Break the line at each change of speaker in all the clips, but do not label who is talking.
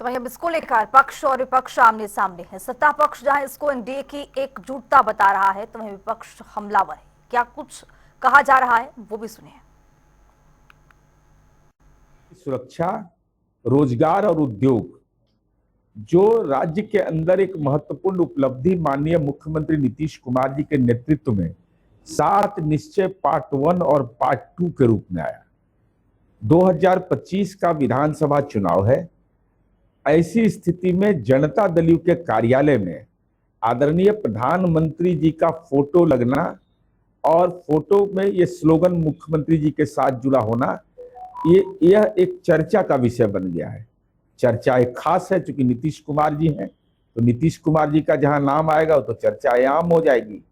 तो वहीं अब इसको लेकर पक्ष और विपक्ष आमने सामने है। सत्ता पक्ष जहां इसको एनडीए की एकजुटता बता रहा है, तो वहीं विपक्ष हमलावर है। क्या कुछ कहा जा रहा है वो भी सुनिए।
सुरक्षा, रोजगार और उद्योग जो राज्य के अंदर एक महत्वपूर्ण उपलब्धि माननीय मुख्यमंत्री नीतीश कुमार जी के नेतृत्व में 7 निश्चय पार्ट 1 और पार्ट 2 के रूप में आया। 2025 का विधानसभा चुनाव है। ऐसी स्थिति में जनता दल यू के कार्यालय में आदरणीय प्रधानमंत्री जी का फोटो लगना और फोटो में ये स्लोगन मुख्यमंत्री जी के साथ जुड़ा होना, यह एक चर्चा का विषय बन गया है। चर्चा एक खास है, चूंकि नीतीश कुमार जी हैं, तो नीतीश कुमार जी का जहां नाम आएगा तो चर्चा आम हो जाएगी।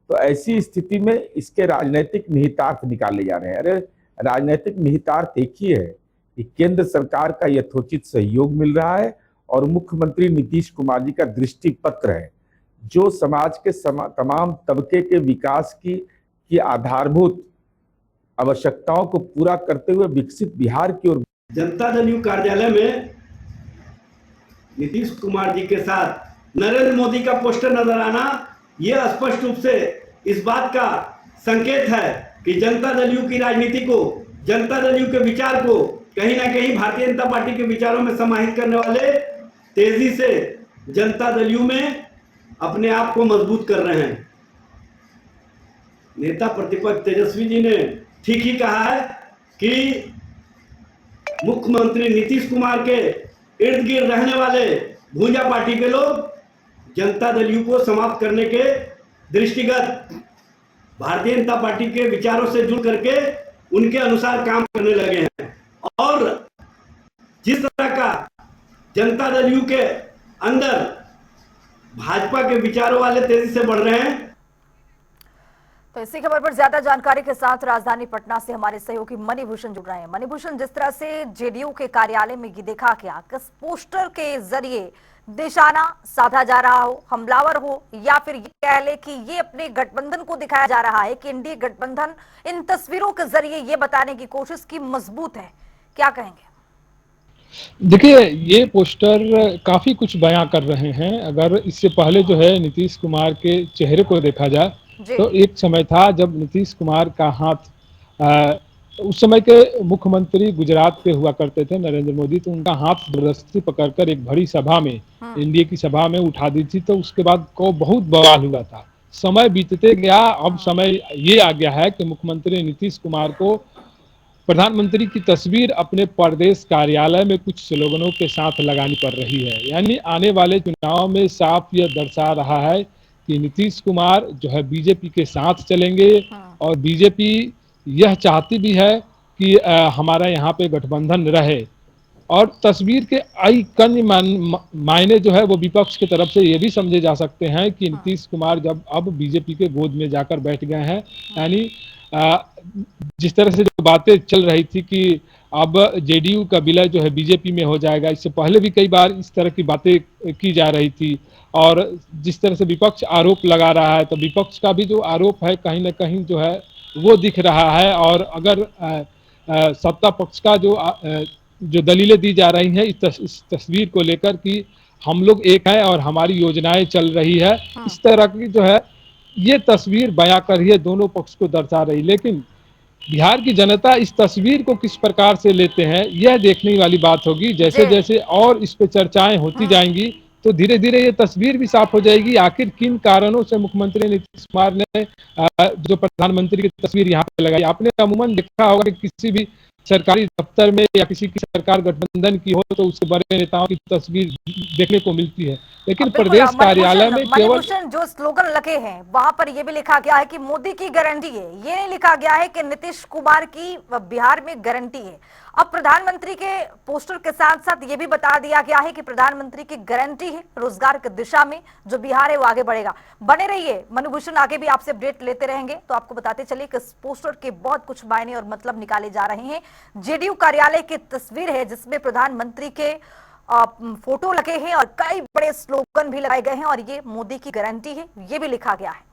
तो ऐसी स्थिति में इसके राजनीतिक निहितार्थ निकाले जा रहे हैं। अरे राजनीतिक निहितार्थ एक ही है कि केंद्र सरकार का यथोचित सहयोग मिल रहा है और मुख्यमंत्री नीतीश कुमार जी का दृष्टि पत्र है जो समाज के तमाम तबके के विकास की आधारभूत आवश्यकताओं को पूरा करते हुए विकसित बिहार की ओर।
जनता दल यू कार्यालय में नीतीश कुमार जी के साथ नरेंद्र मोदी का पोस्टर नजर आना यह स्पष्ट रूप से इस बात का संकेत है कि जनता दल यू की राजनीति को, जनता दल यू के विचार को कहीं ना कहीं भारतीय जनता पार्टी के विचारों में समाहित करने वाले तेजी से जनता दल यू में अपने आप को मजबूत कर रहे हैं। नेता प्रतिपक्ष तेजस्वी जी ने ठीक ही कहा है कि मुख्यमंत्री नीतीश कुमार के इर्द गिर्द रहने वाले भूंजा पार्टी के लोग जनता दल यू को समाप्त करने के दृष्टिगत भारतीय जनता पार्टी के विचारों से जुड़ करके उनके अनुसार काम करने लगे हैं। और जिस तरह का जनता दल यू के अंदर भाजपा के विचारों वाले तेजी से बढ़ रहे हैं।
तो इसी खबर पर ज्यादा जानकारी के साथ राजधानी पटना से हमारे सहयोगी मणिभूषण जुड़ रहे हैं। मणिभूषण, जिस तरह से जेडीयू के कार्यालय में देखा गया, किस पोस्टर के जरिए निशाना साधा जा रहा हो, हमलावर हो, या फिर ये कह ले कि ये अपने गठबंधन को दिखाया जा रहा है कि एनडीए गठबंधन इन तस्वीरों के जरिए ये बताने की कोशिश की मजबूत है, क्या कहेंगे?
देखिए, ये पोस्टर काफी कुछ बयां कर रहे हैं। अगर इससे पहले जो है नीतीश कुमार के चेहरे को देखा जाए तो एक समय था जब नीतीश कुमार का हाथ उस समय के मुख्यमंत्री गुजरात के हुआ करते थे नरेंद्र मोदी, तो उनका हाथ जबरदस्ती पकड़कर एक बड़ी सभा में, एनडीए की सभा में उठा दी थी। तो उसके बाद को बहुत बवाल हुआ था। समय बीतते गया, अब समय ये आ गया है कि मुख्यमंत्री नीतीश कुमार को प्रधानमंत्री की तस्वीर अपने प्रदेश कार्यालय में कुछ स्लोगनों के साथ लगानी पड़ रही है। यानी आने वाले चुनाव में साफ यह दर्शा रहा है कि नीतीश कुमार जो है बीजेपी के साथ चलेंगे और बीजेपी यह चाहती भी है कि हमारा यहाँ पे गठबंधन रहे। और तस्वीर के कई मायने जो है वो विपक्ष की तरफ से ये भी समझे जा सकते हैं कि नीतीश कुमार जब अब बीजेपी के गोद में जाकर बैठ गए हैं, यानी जिस तरह से जो बातें चल रही थी कि अब जेडीयू का विलय जो है बीजेपी में हो जाएगा, इससे पहले भी कई बार इस तरह की बातें की जा रही थी। और जिस तरह से विपक्ष आरोप लगा रहा है, तो विपक्ष का भी जो आरोप है कहीं ना कहीं जो है वो दिख रहा है। और अगर सत्ता पक्ष का जो दलीलें दी जा रही हैं इस तस्वीर को लेकर कि हम लोग एक हैं और हमारी योजनाएं चल रही है, इस तरह की जो है ये तस्वीर बयां कर रही है, दोनों पक्ष को दर्शा रही। लेकिन बिहार की जनता इस तस्वीर को किस प्रकार से लेते हैं यह देखने वाली बात होगी। जैसे जैसे और इस पे चर्चाएं होती जाएंगी तो धीरे धीरे ये तस्वीर भी साफ हो जाएगी आखिर किन कारणों से मुख्यमंत्री नीतीश कुमार ने जो प्रधानमंत्री की तस्वीर यहाँ पे लगाई। आपने अमूमन देखा होगा कि किसी भी सरकारी दफ्तर में या किसी की सरकार गठबंधन की हो तो उसके बड़े नेताओं की तस्वीर देखने को मिलती है, लेकिन प्रदेश कार्यालय में केवल
जो स्लोगन लगे हैं वहां पर यह भी लिखा गया है कि मोदी की गारंटी है। ये नहीं लिखा गया है कि नीतीश कुमार की बिहार में गारंटी है। अब प्रधानमंत्री के पोस्टर के साथ साथ ये भी बता दिया गया है कि प्रधानमंत्री की गारंटी है रोजगार की दिशा में, जो बिहार है वो आगे बढ़ेगा। बने रहिए मणिभूषण, आगे भी आपसे अपडेट लेते रहेंगे। तो आपको बताते चलिए कि इस पोस्टर के बहुत कुछ मायने और मतलब निकाले जा रहे हैं। जेडीयू कार्यालय की तस्वीर है जिसमें प्रधानमंत्री के फोटो लगे हैं और कई बड़े स्लोगन भी लगाए गए हैं और ये मोदी की गारंटी है, ये भी लिखा गया है।